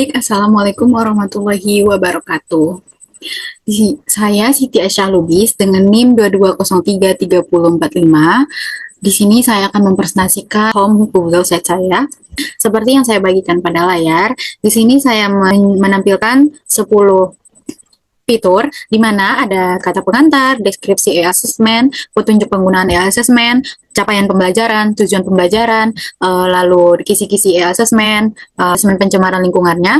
Baik, Assalamualaikum warahmatullahi wabarakatuh. Saya Siti Aisyah Lubis dengan NIM 22033045. Di sini saya akan mempresentasikan home Google Sheet saya. Seperti yang saya bagikan pada layar, di sini saya menampilkan 10 fitur di mana ada kata pengantar, deskripsi e-assessment, petunjuk penggunaan e-assessment, capaian pembelajaran, tujuan pembelajaran, lalu kisi-kisi e-assessment, assessment pencemaran lingkungannya,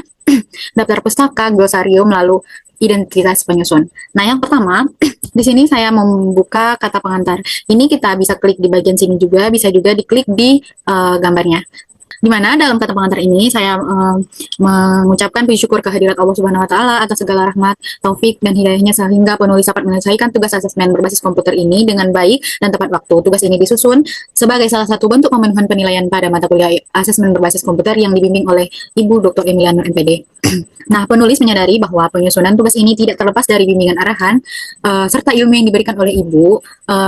daftar pustaka, glosarium, lalu identitas penyusun. Nah, yang pertama, di sini saya membuka kata pengantar. Ini kita bisa klik di bagian sini juga, bisa juga diklik di gambarnya. Di mana dalam kata pengantar ini saya mengucapkan puji syukur kehadirat Allah Subhanahu wa taala atas segala rahmat, taufik dan hidayahnya sehingga penulis dapat menyelesaikan tugas asesmen berbasis komputer ini dengan baik dan tepat waktu. Tugas ini disusun sebagai salah satu bentuk pemenuhan penilaian pada mata kuliah asesmen berbasis komputer yang dibimbing oleh Ibu Dr. Emiliano MPD. Nah, penulis menyadari bahwa penyusunan tugas ini tidak terlepas dari bimbingan arahan serta ilmu yang diberikan oleh Ibu.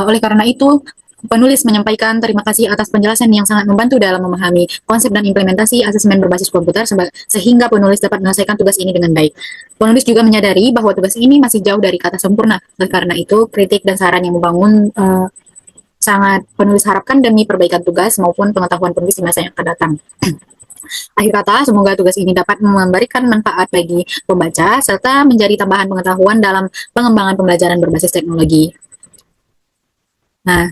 Oleh karena itu, penulis menyampaikan terima kasih atas penjelasan yang sangat membantu dalam memahami konsep dan implementasi asesmen berbasis komputer sehingga penulis dapat menyelesaikan tugas ini dengan baik. Penulis juga menyadari bahwa tugas ini masih jauh dari kata sempurna. Oleh karena itu, kritik dan saran yang membangun sangat penulis harapkan demi perbaikan tugas maupun pengetahuan penulis di masa yang akan datang. Akhir kata, semoga tugas ini dapat memberikan manfaat bagi pembaca serta menjadi tambahan pengetahuan dalam pengembangan pembelajaran berbasis teknologi. Nah,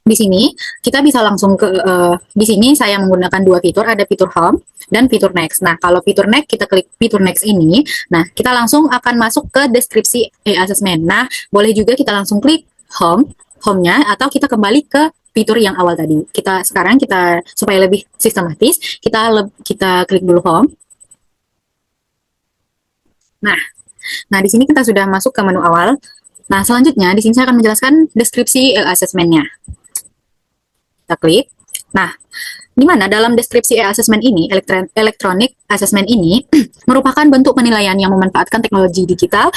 di sini kita bisa langsung ke di sini saya menggunakan dua fitur, ada fitur home dan fitur next. Nah, kalau fitur next kita klik fitur next ini, nah kita langsung akan masuk ke deskripsi e-assessment. Nah, boleh juga kita langsung klik home-nya atau kita kembali ke fitur yang awal tadi. Sekarang kita supaya lebih sistematis, kita klik dulu home. Nah, di sini kita sudah masuk ke menu awal. Nah, selanjutnya di sini saya akan menjelaskan deskripsi e-assessment-nya. Kita klik. Nah, di mana dalam deskripsi e-assessment ini, electronic assessment ini merupakan bentuk penilaian yang memanfaatkan teknologi digital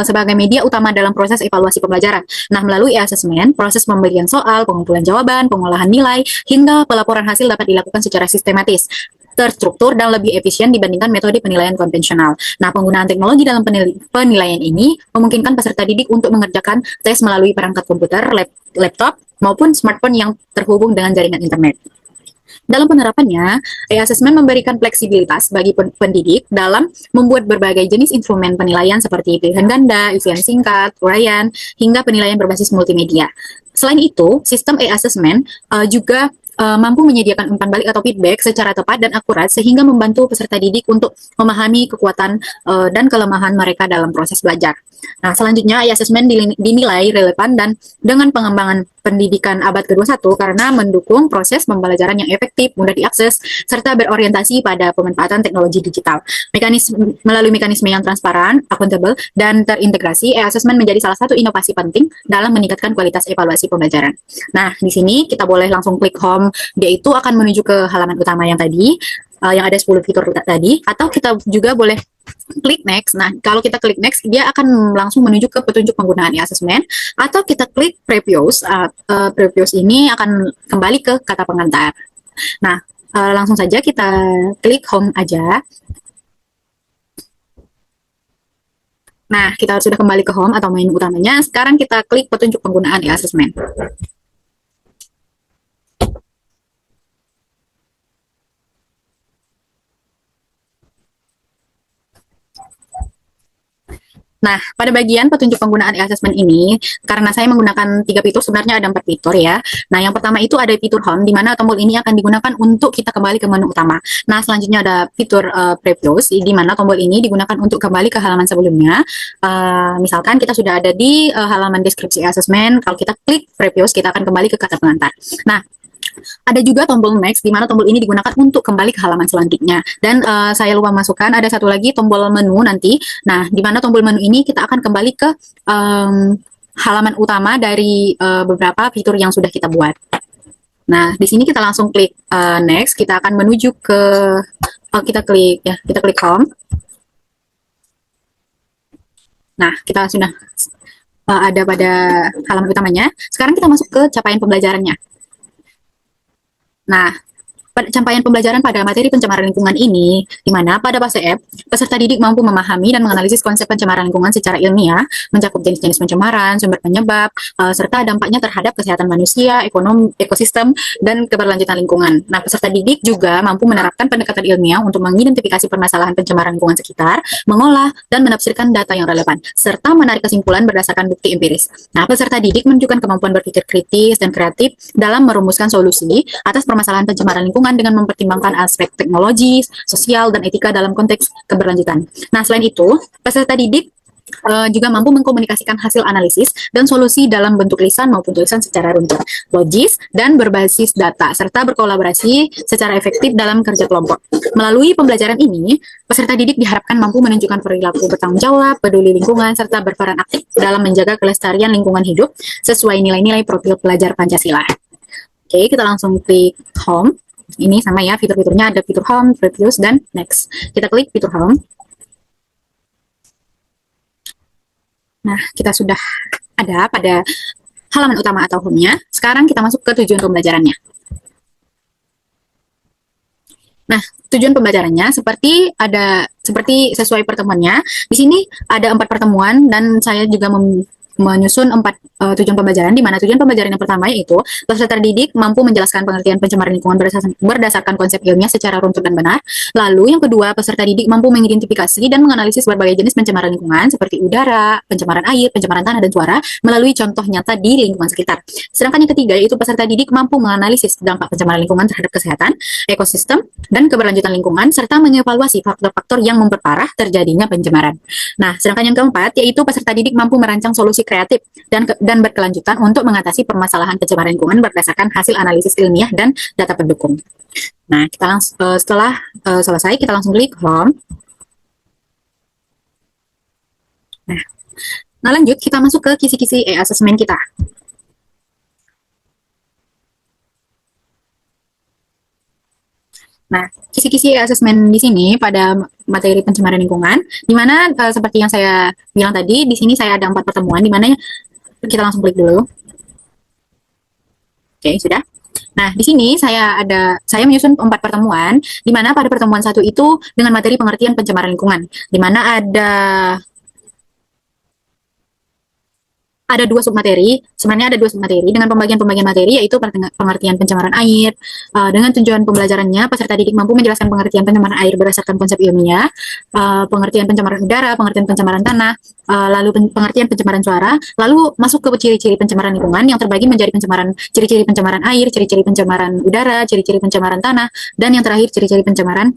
sebagai media utama dalam proses evaluasi pembelajaran. Nah, melalui e-assessment, proses pemberian soal, pengumpulan jawaban, pengolahan nilai, hingga pelaporan hasil dapat dilakukan secara sistematis, terstruktur, dan lebih efisien dibandingkan metode penilaian konvensional. Nah, penggunaan teknologi dalam penilaian ini memungkinkan peserta didik untuk mengerjakan tes melalui perangkat komputer, laptop, maupun smartphone yang terhubung dengan jaringan internet. Dalam penerapannya, e-assessment memberikan fleksibilitas bagi pendidik dalam membuat berbagai jenis instrumen penilaian seperti pilihan ganda, ujian singkat, uraian, hingga penilaian berbasis multimedia. Selain itu, sistem e-assessment juga mampu menyediakan umpan balik atau feedback secara tepat dan akurat sehingga membantu peserta didik untuk memahami kekuatan dan kelemahan mereka dalam proses belajar. Nah, selanjutnya e-assessment dinilai relevan dan dengan pengembangan pendidikan abad ke-21 karena mendukung proses pembelajaran yang efektif, mudah diakses, serta berorientasi pada pemanfaatan teknologi digital. Melalui mekanisme yang transparan, akuntabel, dan terintegrasi, e-assessment menjadi salah satu inovasi penting dalam meningkatkan kualitas evaluasi pembelajaran. Nah, di sini kita boleh langsung klik home, dia itu akan menuju ke halaman utama yang tadi, yang ada 10 fitur tadi, atau kita juga boleh klik next. Nah, kalau kita klik next, dia akan langsung menuju ke petunjuk penggunaan e-assessment, atau kita klik previous. Previous ini akan kembali ke kata pengantar. Nah, langsung saja kita klik home aja. Nah, kita sudah kembali ke home atau menu utamanya. Sekarang kita klik petunjuk penggunaan e-assessment. Nah, pada bagian petunjuk penggunaan e-assessment ini, karena saya menggunakan 3 fitur, sebenarnya ada 4 fitur ya. Nah, yang pertama itu ada fitur home, di mana tombol ini akan digunakan untuk kita kembali ke menu utama. Nah, selanjutnya ada fitur previous, di mana tombol ini digunakan untuk kembali ke halaman sebelumnya. Misalkan kita sudah ada di halaman deskripsi e-assessment, kalau kita klik previous, kita akan kembali ke kata pengantar. Nah, ada juga tombol next, di mana tombol ini digunakan untuk kembali ke halaman selanjutnya. Dan saya lupa masukkan, ada satu lagi tombol menu nanti. Nah, di mana tombol menu ini kita akan kembali ke halaman utama dari beberapa fitur yang sudah kita buat. Nah, di sini kita langsung klik next, kita akan menuju ke kita klik home. Nah, kita sudah ada pada halaman utamanya. Sekarang kita masuk ke capaian pembelajarannya. Nah, Pada capaian pembelajaran pada materi pencemaran lingkungan ini, di mana pada fase F, peserta didik mampu memahami dan menganalisis konsep pencemaran lingkungan secara ilmiah, mencakup jenis-jenis pencemaran, sumber penyebab, serta dampaknya terhadap kesehatan manusia, ekonomi, ekosistem, dan keberlanjutan lingkungan. Nah, peserta didik juga mampu menerapkan pendekatan ilmiah untuk mengidentifikasi permasalahan pencemaran lingkungan sekitar, mengolah, dan menafsirkan data yang relevan, serta menarik kesimpulan berdasarkan bukti empiris. Nah, peserta didik menunjukkan kemampuan berpikir kritis dan kreatif dalam merumuskan solusi atas permasalahan pencemaran lingkungan dengan mempertimbangkan aspek teknologis, sosial, dan etika dalam konteks keberlanjutan. Nah, selain itu, peserta didik juga mampu mengkomunikasikan hasil analisis dan solusi dalam bentuk lisan maupun tulisan secara runtut, logis, dan berbasis data, serta berkolaborasi secara efektif dalam kerja kelompok. Melalui pembelajaran ini, peserta didik diharapkan mampu menunjukkan perilaku bertanggung jawab, peduli lingkungan, serta berperan aktif dalam menjaga kelestarian lingkungan hidup sesuai nilai-nilai profil pelajar Pancasila. Oke, kita langsung klik home. Ini sama ya, fitur-fiturnya ada fitur home, previews, dan next. Kita klik fitur home. Nah, kita sudah ada pada halaman utama atau home-nya. Sekarang kita masuk ke tujuan pembelajarannya. Nah, tujuan pembelajarannya seperti sesuai pertemuannya. Di sini ada 4 pertemuan dan saya juga menyusun 4 tujuan pembelajaran, di mana tujuan pembelajaran yang pertama yaitu peserta didik mampu menjelaskan pengertian pencemaran lingkungan berdasarkan konsep ilmiah secara runtut dan benar. Lalu yang kedua, peserta didik mampu mengidentifikasi dan menganalisis berbagai jenis pencemaran lingkungan seperti udara, pencemaran air, pencemaran tanah dan suara melalui contoh nyata di lingkungan sekitar. Sedangkan yang ketiga yaitu peserta didik mampu menganalisis dampak pencemaran lingkungan terhadap kesehatan, ekosistem, dan keberlanjutan lingkungan serta mengevaluasi faktor-faktor yang memperparah terjadinya pencemaran. Nah, sedangkan yang keempat yaitu peserta didik mampu merancang solusi kreatif dan berkelanjutan untuk mengatasi permasalahan pencemaran lingkungan berdasarkan hasil analisis ilmiah dan data pendukung. Nah, setelah selesai, kita langsung klik home. Nah, lanjut kita masuk ke kisi-kisi e-assessment kita. Nah, kisi-kisi assessment di sini pada materi pencemaran lingkungan, di mana seperti yang saya bilang tadi, di sini saya ada 4 pertemuan, di mana kita langsung klik dulu. Oke, sudah. Nah, di sini saya menyusun 4 pertemuan, di mana pada pertemuan 1 itu dengan materi pengertian pencemaran lingkungan, di mana ada 2 submateri, sebenarnya ada 2 submateri dengan pembagian materi yaitu pengertian pencemaran air. Dengan tujuan pembelajarannya, peserta didik mampu menjelaskan pengertian pencemaran air berdasarkan konsep ilmiah, pengertian pencemaran udara, pengertian pencemaran tanah, lalu pengertian pencemaran suara, lalu masuk ke ciri-ciri pencemaran lingkungan yang terbagi menjadi ciri-ciri pencemaran air, ciri-ciri pencemaran udara, ciri-ciri pencemaran tanah, dan yang terakhir ciri-ciri pencemaran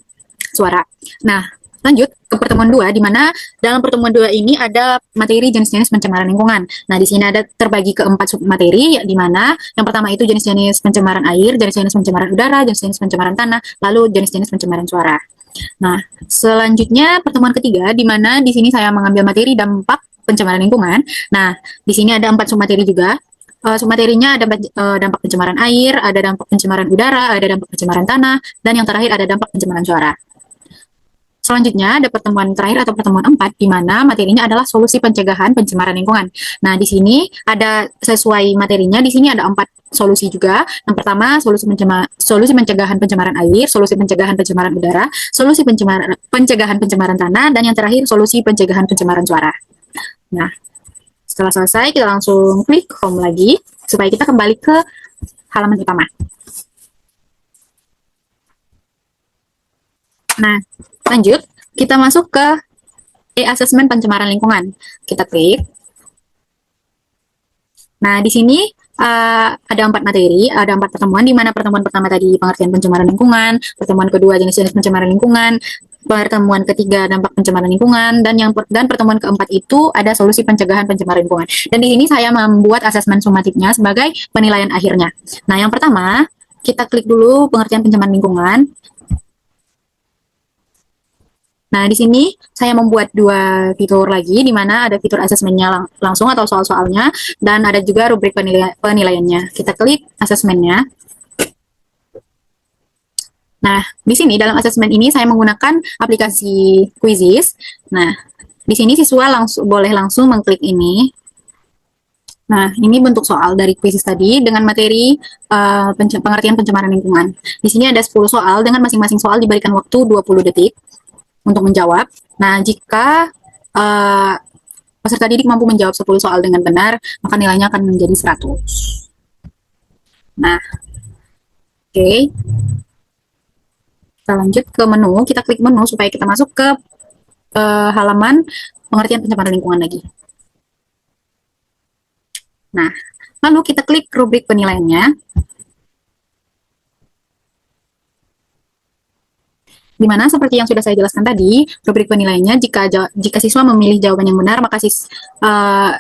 suara. Nah, lanjut ke pertemuan 2, di mana dalam pertemuan 2 ini ada materi jenis-jenis pencemaran lingkungan. Nah, di sini ada terbagi ke 4 submateri, di mana yang pertama itu jenis-jenis pencemaran air, jenis-jenis pencemaran udara, jenis-jenis pencemaran tanah, lalu jenis-jenis pencemaran suara. Nah, selanjutnya pertemuan ketiga, di mana di sini saya mengambil materi dampak pencemaran lingkungan. Nah, di sini ada 4 submateri juga. Submaterinya ada dampak pencemaran air, ada dampak pencemaran udara, ada dampak pencemaran tanah, dan yang terakhir ada dampak pencemaran suara. Selanjutnya ada pertemuan terakhir atau pertemuan 4, di mana materinya adalah solusi pencegahan pencemaran lingkungan. Nah, di sini ada sesuai materinya, di sini ada 4 solusi juga. Yang pertama, solusi pencegahan pencemaran air, solusi pencegahan pencemaran udara, solusi pencegahan pencemaran tanah, dan yang terakhir solusi pencegahan pencemaran suara. Nah, setelah selesai, kita langsung klik home lagi, supaya kita kembali ke halaman utama. Nah, lanjut, kita masuk ke e-assessment pencemaran lingkungan. Kita klik. Nah, di sini ada 4 materi, ada 4 pertemuan, di mana pertemuan pertama tadi pengertian pencemaran lingkungan, pertemuan kedua jenis-jenis pencemaran lingkungan, pertemuan ketiga dampak pencemaran lingkungan, dan pertemuan keempat itu ada solusi pencegahan pencemaran lingkungan. Dan di sini saya membuat asesmen sumatifnya sebagai penilaian akhirnya. Nah, yang pertama, kita klik dulu pengertian pencemaran lingkungan. Nah, di sini saya membuat 2 fitur lagi, di mana ada fitur asesmennya langsung atau soal-soalnya, dan ada juga rubrik penilaiannya. Kita klik asesmennya. Nah, di sini dalam asesmen ini saya menggunakan aplikasi Quizzes. Nah, di sini siswa boleh langsung mengklik ini. Nah, ini bentuk soal dari kuis tadi dengan materi pengertian pencemaran lingkungan. Di sini ada 10 soal dengan masing-masing soal diberikan waktu 20 detik untuk menjawab. Nah, jika uh, peserta didik mampu menjawab 10 soal dengan benar, maka nilainya akan menjadi 100. Nah, oke. Okay. Kita lanjut ke menu, kita klik menu supaya kita masuk ke halaman pengertian pencemaran lingkungan lagi. Nah, lalu kita klik rubrik penilaiannya, di mana seperti yang sudah saya jelaskan tadi, rubrik penilaiannya jika siswa memilih jawaban yang benar, maka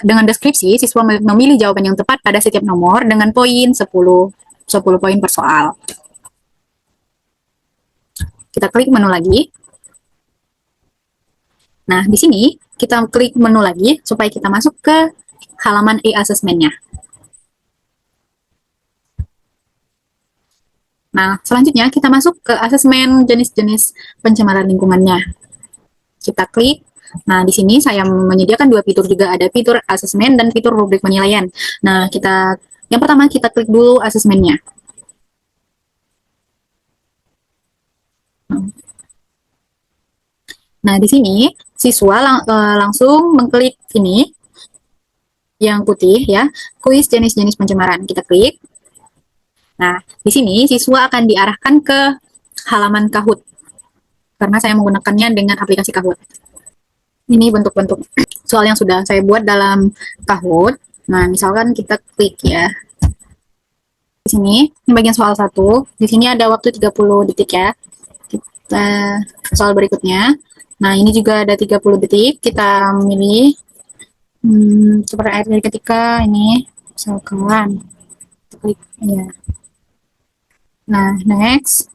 dengan deskripsi siswa memilih jawaban yang tepat pada setiap nomor dengan poin 10 poin per soal. Kita klik menu lagi. Nah, di sini kita klik menu lagi supaya kita masuk ke halaman e-assessment-nya. Nah, selanjutnya kita masuk ke asesmen jenis-jenis pencemaran lingkungannya. Kita klik. Nah, di sini saya menyediakan dua fitur juga, ada fitur asesmen dan fitur rubrik penilaian. Nah, yang pertama kita klik dulu asesmennya. Nah, di sini siswa langsung mengklik ini yang putih ya, kuis jenis-jenis pencemaran. Kita klik. Nah, di sini siswa akan diarahkan ke halaman Kahoot karena saya menggunakannya dengan aplikasi Kahoot. Ini bentuk-bentuk soal yang sudah saya buat dalam Kahoot. Nah, misalkan kita klik ya. Di sini, ini bagian soal 1. Di sini ada waktu 30 detik ya. Kita soal berikutnya. Nah, ini juga ada 30 detik. Kita memilih seperti air dari ketika ini misalkan klik ya. Nah, next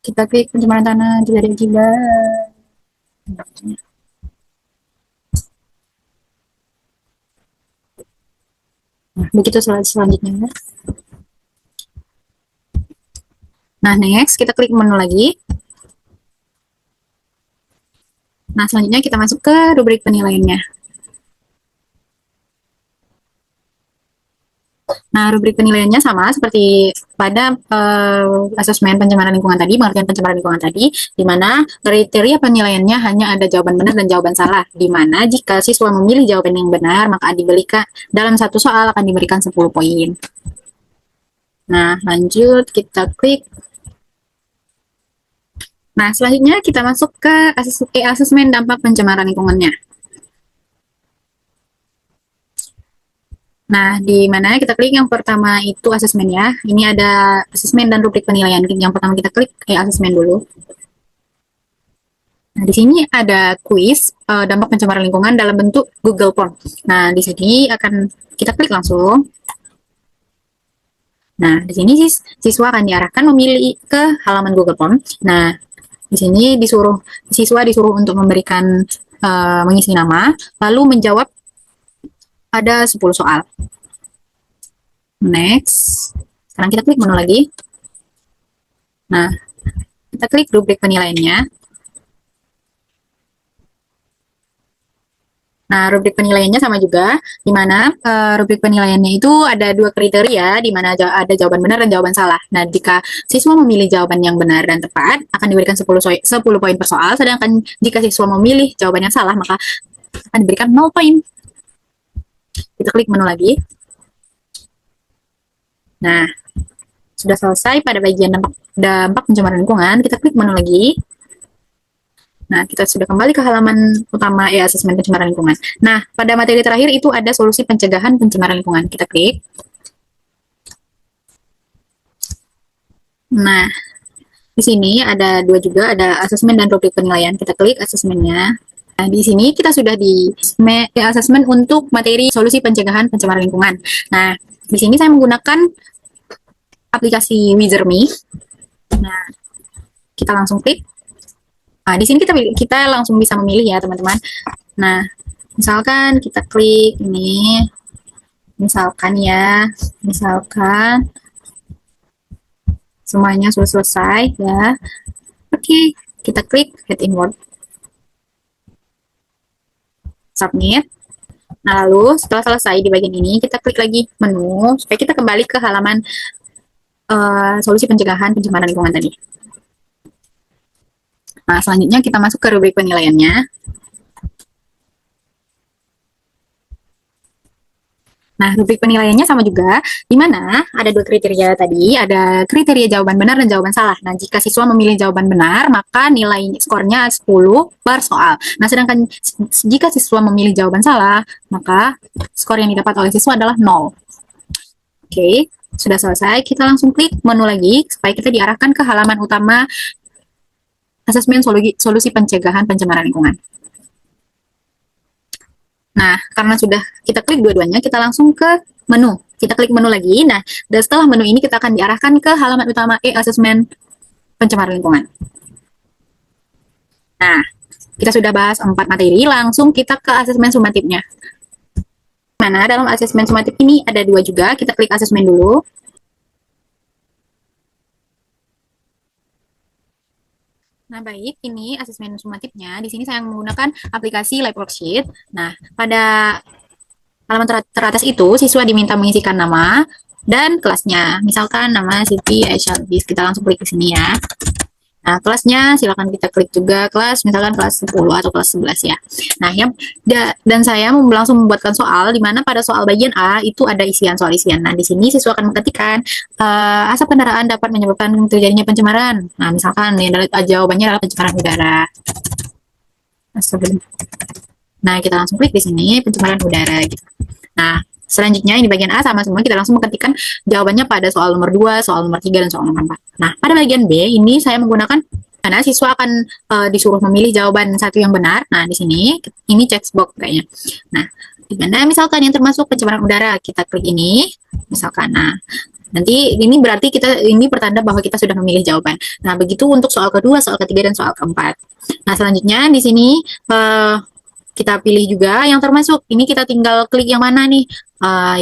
kita klik pencemaran tanah dari akibat. Nah, begitu selanjutnya. Nah, next kita klik menu lagi. Nah, selanjutnya kita masuk ke rubrik penilaiannya. Nah, rubrik penilaiannya sama seperti pada asesmen pencemaran lingkungan tadi, pengertian pencemaran lingkungan tadi, di mana kriteria penilaiannya hanya ada jawaban benar dan jawaban salah, di mana jika siswa memilih jawaban yang benar, maka diberikan dalam satu soal akan diberikan 10 poin. Nah, lanjut kita klik. Nah, selanjutnya kita masuk ke asesmen dampak pencemaran lingkungannya. Nah, di mana kita klik yang pertama itu asesmen ya. Ini ada asesmen dan rubrik penilaian. Yang pertama kita klik asesmen dulu. Nah, di sini ada kuis dampak pencemaran lingkungan dalam bentuk Google Form. Nah, di sini akan kita klik langsung. Nah, di sini siswa akan diarahkan memilih ke halaman Google Form. Nah, di sini siswa disuruh untuk memberikan mengisi nama, lalu menjawab ada 10 soal. Next. Sekarang kita klik menu lagi. Nah, kita klik rubrik penilaiannya. Nah, rubrik penilaiannya sama juga, di mana rubrik penilaiannya itu ada dua kriteria, di mana ada jawaban benar dan jawaban salah. Nah, jika siswa memilih jawaban yang benar dan tepat, akan diberikan 10 poin per soal, sedangkan jika siswa memilih jawaban yang salah, maka akan diberikan 0 poin. Kita klik menu lagi. Nah, sudah selesai pada bagian dampak pencemaran lingkungan, kita klik menu lagi. Nah, kita sudah kembali ke halaman utama asesmen pencemaran lingkungan. Nah, pada materi terakhir itu ada solusi pencegahan pencemaran lingkungan. Kita klik. Nah, di sini ada dua juga, ada asesmen dan rubrik penilaian. Kita klik asesmennya. Nah, di sini kita sudah di asesmen untuk materi solusi pencegahan pencemaran lingkungan. Nah, di sini saya menggunakan aplikasi Wizard.me. Nah, kita langsung klik. Nah, di sini kita langsung bisa memilih ya, teman-teman. Nah, misalkan kita klik ini, misalkan semuanya sudah selesai ya. Oke, kita klik Head Inward. Submit. Nah, lalu setelah selesai di bagian ini, kita klik lagi menu supaya kita kembali ke halaman solusi pencegahan pencemaran lingkungan tadi. Nah, selanjutnya kita masuk ke rubrik penilaiannya. Nah, rubrik penilaiannya sama juga, di mana ada dua kriteria tadi, ada kriteria jawaban benar dan jawaban salah. Nah, jika siswa memilih jawaban benar, maka nilai skornya 10 per soal. Nah, sedangkan jika siswa memilih jawaban salah, maka skor yang didapat oleh siswa adalah 0. Oke, sudah selesai. Kita langsung klik menu lagi, supaya kita diarahkan ke halaman utama asesmen solusi pencegahan pencemaran lingkungan. Nah, karena sudah kita klik dua-duanya, kita langsung ke menu. Kita klik menu lagi. Nah, dan setelah menu ini kita akan diarahkan ke halaman utama e-asesmen pencemaran lingkungan. Nah, kita sudah bahas 4 materi, langsung kita ke asesmen sumatifnya. Mana dalam asesmen sumatif ini ada 2 juga, kita klik asesmen dulu. Nah, baik, ini asesmen sumatifnya. Di sini saya menggunakan aplikasi Live Worksheet. Nah, pada halaman teratas itu, siswa diminta mengisikan nama dan kelasnya. Misalkan nama Siti Aisyah Lubis. Kita langsung klik di sini ya. Nah, kelasnya silakan kita klik juga kelas, misalkan kelas 10 atau kelas 11 ya. Nah, dan saya langsung membuatkan soal di mana pada soal bagian A itu ada soal isian. Nah, di sini siswa akan mengetikkan asap kendaraan dapat menyebabkan terjadinya pencemaran. Nah, misalkan jawabannya adalah pencemaran udara. Nah, kita langsung klik di sini pencemaran udara gitu. Nah, selanjutnya ini bagian A sama semua, kita langsung mengetikkan jawabannya pada soal nomor 2, soal nomor 3, dan soal nomor 4. Nah, pada bagian B ini saya menggunakan karena siswa akan disuruh memilih jawaban satu yang benar. Nah, di sini ini checkbox kayaknya. Nah, di mana misalkan yang termasuk pencemaran udara, kita klik ini misalkan. Nah, nanti ini berarti ini pertanda bahwa kita sudah memilih jawaban. Nah, begitu untuk soal kedua, soal ketiga, dan soal keempat. Nah, selanjutnya di sini kita pilih juga yang termasuk. Ini kita tinggal klik yang mana nih,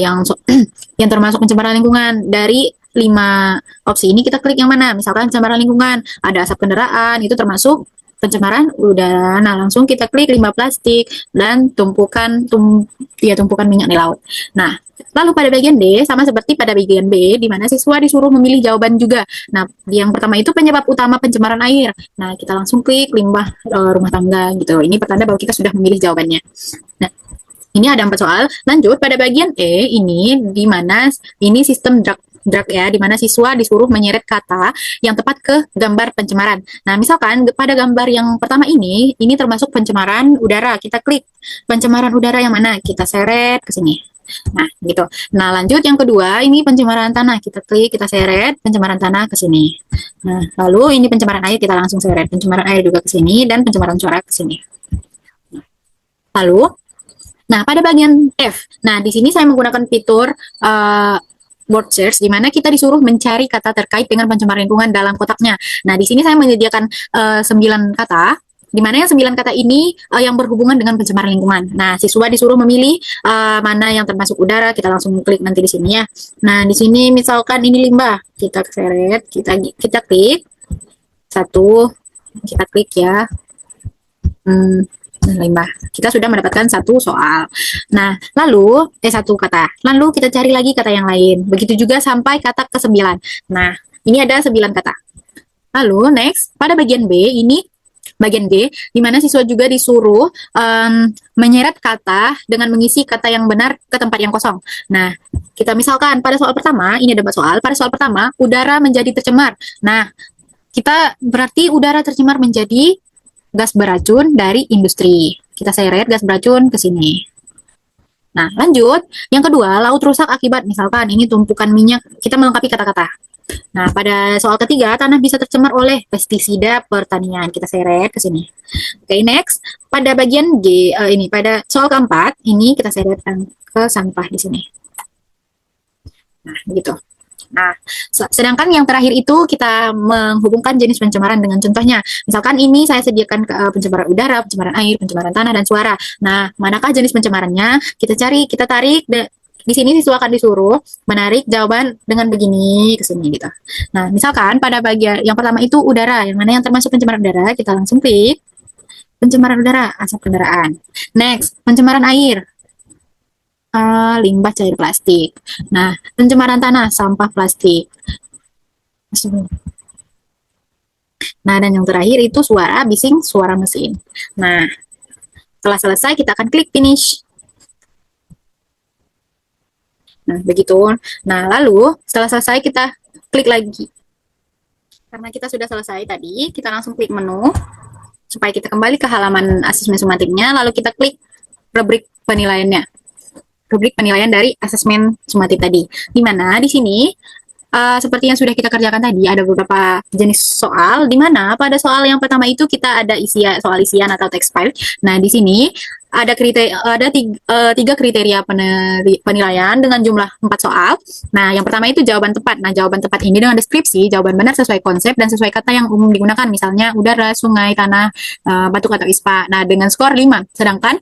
yang termasuk pencemaran lingkungan. Dari 5 opsi ini kita klik yang mana. Misalkan pencemaran lingkungan, ada asap kendaraan, itu termasuk pencemaran udara. Nah, langsung kita klik limbah plastik dan tumpukan minyak di laut. Nah, lalu pada bagian D sama seperti pada bagian B, di mana siswa disuruh memilih jawaban juga. Nah, yang pertama itu penyebab utama pencemaran air. Nah, kita langsung klik limbah rumah tangga gitu. Ini pertanda bahwa kita sudah memilih jawabannya. Nah, ini ada 4 soal. Lanjut pada bagian E ini, di mana ini sistem drag ya, di mana siswa disuruh menyeret kata yang tepat ke gambar pencemaran. Nah, misalkan pada gambar yang pertama ini termasuk pencemaran udara. Kita klik pencemaran udara yang mana, kita seret ke sini. Nah, gitu. Nah, lanjut yang kedua, ini pencemaran tanah. Kita klik, kita seret pencemaran tanah ke sini. Nah, lalu ini pencemaran air, kita langsung seret pencemaran air juga ke sini, dan pencemaran suara ke sini. Lalu, nah, pada bagian F. Nah, di sini saya menggunakan fitur word search, di mana kita disuruh mencari kata terkait dengan pencemaran lingkungan dalam kotaknya. Nah, di sini saya menyediakan 9 kata, di mana yang 9 kata ini yang berhubungan dengan pencemaran lingkungan. Nah, siswa disuruh memilih mana yang termasuk udara. Kita langsung klik nanti di sini ya. Nah, di sini misalkan ini limbah, kita seret, kita klik satu, kita klik ya. Limbah. Kita sudah mendapatkan 1 soal. Nah, lalu satu kata. Lalu kita cari lagi kata yang lain. Begitu juga sampai kata ke-9. Nah, ini ada 9 kata. Lalu next, pada bagian B ini bagian G, di mana siswa juga disuruh menyeret kata dengan mengisi kata yang benar ke tempat yang kosong. Nah, kita misalkan pada soal pertama, ini ada 4 soal. Pada soal pertama, udara menjadi tercemar. Nah, kita berarti udara tercemar menjadi gas beracun dari industri. Kita seret gas beracun ke sini. Nah, lanjut. Yang kedua, laut rusak akibat misalkan ini tumpukan minyak. Kita melengkapi kata-kata. Nah, pada soal ketiga, tanah bisa tercemar oleh pestisida pertanian. Kita seret ke sini. Oke, next. Pada bagian G, ini pada soal keempat, ini kita seret ke sampah di sini. Nah, begitu. Nah, sedangkan yang terakhir itu kita menghubungkan jenis pencemaran dengan contohnya. Misalkan ini saya sediakan pencemaran udara, pencemaran air, pencemaran tanah, dan suara. Nah, manakah jenis pencemarannya? Kita cari, kita tarik. Di sini siswa akan disuruh menarik jawaban dengan begini ke sini gitu. Nah, misalkan pada bagian yang pertama itu udara, yang mana yang termasuk pencemaran udara, kita langsung klik pencemaran udara, asap kendaraan. Next, pencemaran air. limbah cair plastik. Nah, pencemaran tanah, sampah plastik. Nah, dan yang terakhir itu suara bising, suara mesin. Nah, setelah selesai kita akan klik finish. Nah, begitu. Nah, lalu setelah selesai kita klik lagi. Karena kita sudah selesai tadi, kita langsung klik menu supaya kita kembali ke halaman asesmen sumatifnya, lalu kita klik rubrik penilaiannya. Rubrik penilaian dari asesmen sumatif tadi. Di mana di sini seperti yang sudah kita kerjakan tadi, ada beberapa jenis soal, di mana pada soal yang pertama itu kita ada soal isian atau text file. Nah, di sini ada tiga kriteria penilaian dengan jumlah 4 soal. Nah, yang pertama itu jawaban tepat. Nah, jawaban tepat ini dengan deskripsi, jawaban benar sesuai konsep dan sesuai kata yang umum digunakan, misalnya udara, sungai, tanah, batuk atau ispa. Nah, dengan skor 5. Sedangkan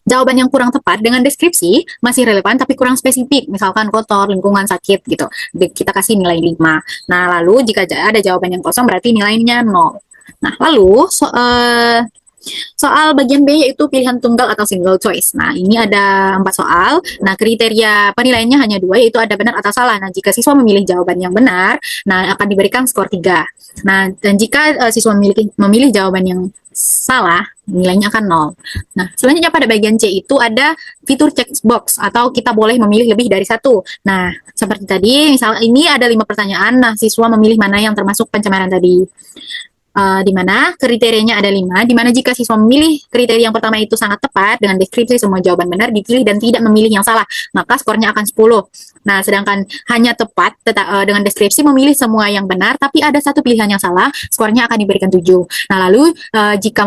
jawaban yang kurang tepat dengan deskripsi masih relevan tapi kurang spesifik, misalkan kotor, lingkungan, sakit gitu. Kita kasih nilai 5. Nah, lalu jika ada jawaban yang kosong berarti nilainya 0. Nah, lalu soal bagian B yaitu pilihan tunggal atau single choice. Nah, ini ada 4 soal. Nah, kriteria penilaiannya hanya 2, yaitu ada benar atau salah. Nah, jika siswa memilih jawaban yang benar, nah akan diberikan skor 3. Nah, dan jika siswa memilih jawaban yang salah, nilainya akan 0. Nah, selanjutnya pada bagian C itu ada fitur checkbox atau kita boleh memilih lebih dari 1. Nah, seperti tadi, misal ini ada 5 pertanyaan. Nah, siswa memilih mana yang termasuk pencemaran tadi. Di mana kriterianya ada 5, di mana jika siswa memilih kriteria yang pertama itu sangat tepat dengan deskripsi semua jawaban benar dipilih dan tidak memilih yang salah, maka skornya akan 10. Nah, sedangkan hanya tepat dengan deskripsi memilih semua yang benar tapi ada satu pilihan yang salah, skornya akan diberikan 7. Nah, lalu jika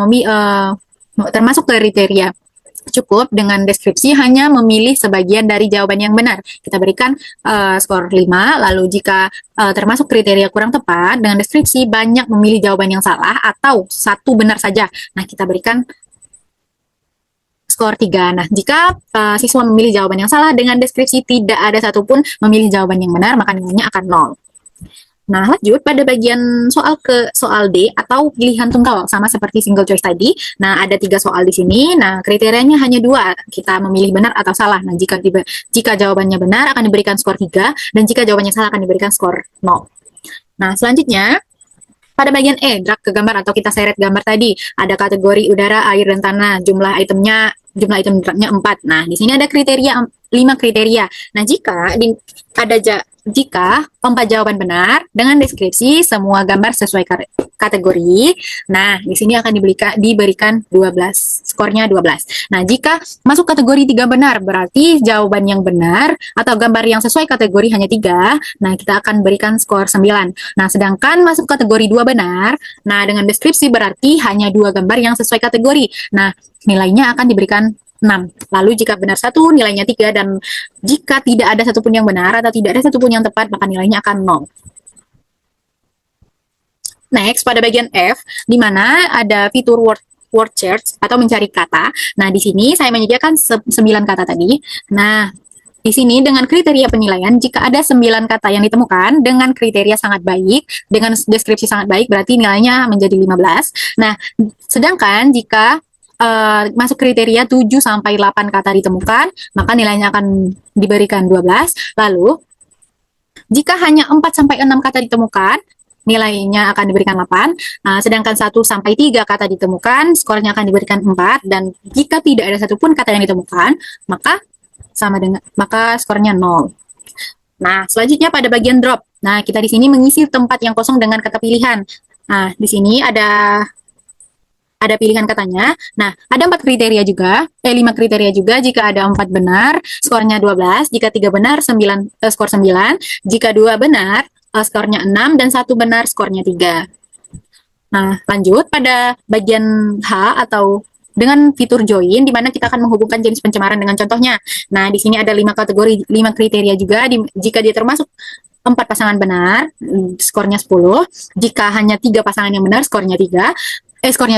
termasuk kriteria cukup dengan deskripsi hanya memilih sebagian dari jawaban yang benar, kita berikan skor 5. Lalu jika termasuk kriteria kurang tepat dengan deskripsi banyak memilih jawaban yang salah atau satu benar saja, nah kita berikan skor 3. Nah, jika siswa memilih jawaban yang salah dengan deskripsi tidak ada satupun memilih jawaban yang benar, maka nilainya akan 0. Nah, lanjut pada bagian soal D atau pilihan tunggal, sama seperti single choice tadi. Nah, ada 3 soal di sini. Nah, kriterianya hanya 2, kita memilih benar atau salah. Nah, jika jawabannya benar akan diberikan skor 3, dan jika jawabannya salah akan diberikan skor 0. Nah, selanjutnya pada bagian E, drag ke gambar atau kita seret gambar tadi, ada kategori udara, air, dan tanah. Jumlah item dragnya 4. Nah, di sini ada 5 kriteria. Nah, jika 4 jawaban benar dengan deskripsi semua gambar sesuai kategori, nah di sini akan diberikan 12, skornya 12. Nah, jika masuk kategori 3 benar berarti jawaban yang benar atau gambar yang sesuai kategori hanya 3, nah kita akan berikan skor 9. Nah, sedangkan masuk kategori 2 benar, nah dengan deskripsi berarti hanya 2 gambar yang sesuai kategori, nah nilainya akan diberikan 6. Lalu jika benar 1 nilainya 3, dan jika tidak ada satupun yang benar atau tidak ada satupun yang tepat maka nilainya akan 0. Next, pada bagian F, di mana ada fitur word search atau mencari kata. Nah, di sini saya menyediakan 9 kata tadi. Nah, di sini dengan kriteria penilaian, jika ada 9 kata yang ditemukan dengan kriteria sangat baik, dengan deskripsi sangat baik, berarti nilainya menjadi 15. Nah, sedangkan jika masuk kriteria 7-8 kata ditemukan, maka nilainya akan diberikan 12. Lalu, jika hanya 4-6 kata ditemukan, nilainya akan diberikan 8. Sedangkan 1-3 kata ditemukan, skornya akan diberikan 4. Dan jika tidak ada satupun kata yang ditemukan, maka skornya 0. Nah, selanjutnya pada bagian drop. Nah, kita di sini mengisi tempat yang kosong dengan kata pilihan. Nah, di sini ada pilihan katanya. Nah, ada 5 kriteria juga. Jika ada 4 benar, skornya 12. Jika 3 benar, skor 9. Jika 2 benar, skornya 6. Dan 1 benar, skornya 3. Nah, lanjut pada bagian H atau dengan fitur join, di mana kita akan menghubungkan jenis pencemaran dengan contohnya. Nah, di sini ada 5 kategori, 5 kriteria juga. Jika dia termasuk 4 pasangan benar, skornya 10. Jika hanya 3 pasangan yang benar, skornya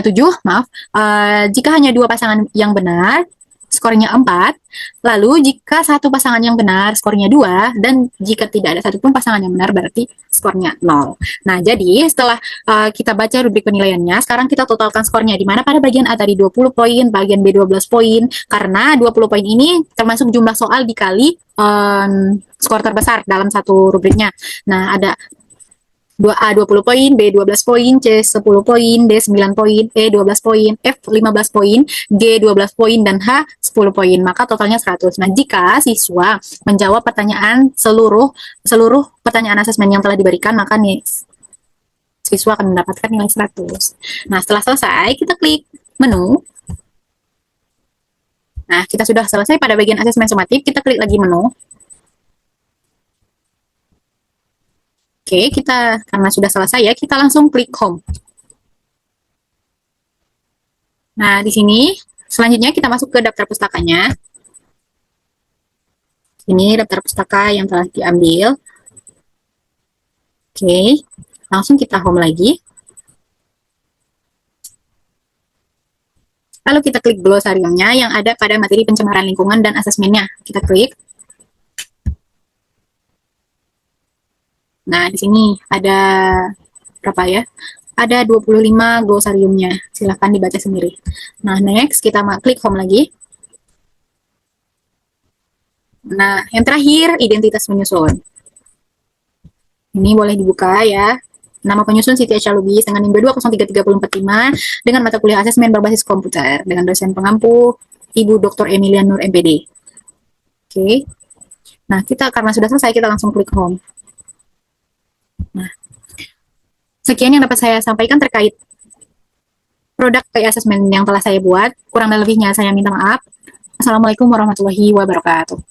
7, maaf. Jika hanya 2 pasangan yang benar, skornya 4. Lalu jika satu pasangan yang benar, skornya 2, dan jika tidak ada satupun pasangan yang benar, berarti skornya 0. Nah, jadi setelah kita baca rubrik penilaiannya, sekarang kita totalkan skornya, di mana pada bagian A tadi 20 poin, bagian B 12 poin, karena 20 poin ini termasuk jumlah soal dikali skor terbesar dalam satu rubriknya. Nah, ada 2A 20 poin, B 12 poin, C 10 poin, D 9 poin, E 12 poin, F 15 poin, G 12 poin, dan H 10 poin. Maka totalnya 100. Nah, jika siswa menjawab pertanyaan seluruh pertanyaan asesmen yang telah diberikan, maka nih siswa akan mendapatkan nilai 100. Nah, setelah selesai, kita klik menu. Nah, kita sudah selesai pada bagian asesmen sumatif, kita klik lagi menu. Oke, kita karena sudah selesai ya, kita langsung klik home. Nah, di sini selanjutnya kita masuk ke daftar pustakanya. Ini daftar pustaka yang telah diambil. Oke, langsung kita home lagi. Lalu kita klik glosariumnya yang ada pada materi pencemaran lingkungan dan asesmennya. Kita klik. Nah, di sini ada berapa ya? Ada 25 glosariumnya. Silahkan dibaca sendiri. Nah, next kita klik home lagi. Nah, yang terakhir identitas penyusun. Ini boleh dibuka ya. Nama penyusun Siti Aisyah Lubis dengan NIM 2033445 dengan mata kuliah asesmen berbasis komputer dengan dosen pengampu Ibu Dr. Emilia Nur MPD. Oke. Nah, kita karena sudah selesai kita langsung klik home. Nah, sekian yang dapat saya sampaikan terkait produk assessment yang telah saya buat. Kurang dan lebihnya saya minta maaf. Assalamualaikum warahmatullahi wabarakatuh.